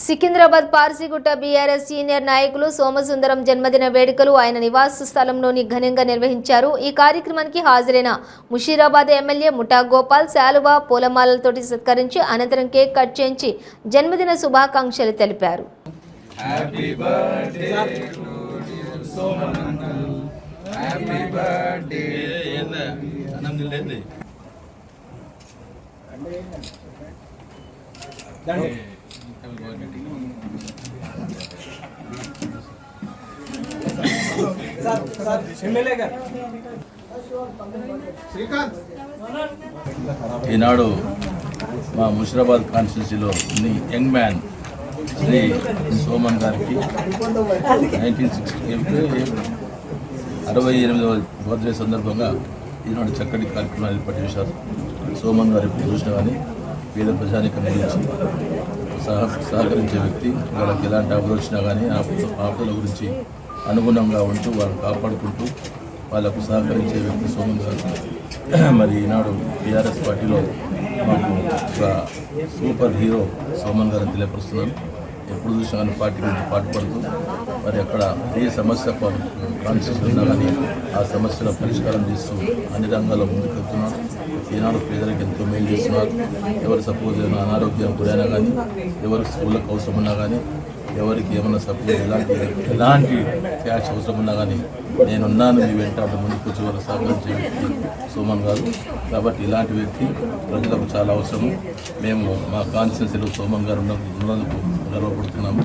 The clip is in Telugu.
సికింద్రాబాద్ పార్సిగుట్ట బీఆర్ఎస్ సీనియర్ నాయకులు సోమసుందరం జన్మదిన వేడుకలు ఆయన నివాస స్థలంలోని ఘనంగా నిర్వహించారు. ఈ కార్యక్రమానికి హాజరైన ముషీరాబాద్ ఎమ్మెల్యే ముఠా గోపాల్ శాలువా పూలమాలలతోటి సత్కరించి అనంతరం కేక్ కట్ చేయించి జన్మదిన శుభాకాంక్షలు తెలిపారు. ఈనాడు మా ముషీరాబాద్ కాన్స్టిట్యూన్సీలో యంగ్ మ్యాన్ శ్రీ సోమన్ గారికి 1968వ బర్త్డే సందర్భంగా ఈనాడు చక్కటి కార్యక్రమాలు ఏర్పాటు చేశారు. సోమన్ గారు ఎప్పుడు చూసినా కానీ పేద ప్రజానికం గురించి సహకరించే వ్యక్తి. వాళ్ళకి ఎలాంటి ఆపద వచ్చినా కానీ ఆపదల గురించి అనుగుణంగా ఉంటూ వాళ్ళని కాపాడుకుంటూ వాళ్ళకు సహకరించే వ్యక్తి సోమన్ గారు. మరి ఈనాడు టీఆర్ఎస్ పార్టీలో మాకు ఒక సూపర్ హీరో సోమన్ గారిని తెలియపరుస్తున్నాను. ఎప్పుడు చూసినా కానీ పార్టీ గురించి పాటుపడుతూ మరి అక్కడ ఏ సమస్య కాన్స్టిట్యూషన్ ఉన్నా కానీ ఆ సమస్యల పరిష్కారం చేస్తూ అన్ని రంగాల్లో ముందుకెళ్తున్నారు. ఈనాడు పేదలకు ఎంతో మేలు చేస్తున్నారు. ఎవరు సపోజ్ ఏమైనా అనారోగ్యం గురైనా కానీ, ఎవరు స్కూళ్ళకు అవసరం ఉన్నా కానీ, ఎవరికి ఏమైనా సపోజ్ ఎలాంటి క్యాష్ అవసరం ఉన్నా కానీ నేనున్నాను మీ వెంట ముందుకు వచ్చి వారు సహకరించే వ్యక్తి సోమన్ గారు. కాబట్టి ఇలాంటి వ్యక్తి ప్రజలకు చాలా అవసరము. మేము మా కాన్స్టిట్యూన్సీలో సోమన్ గారు ఉన్నందుకు గర్వపడుతున్నాము.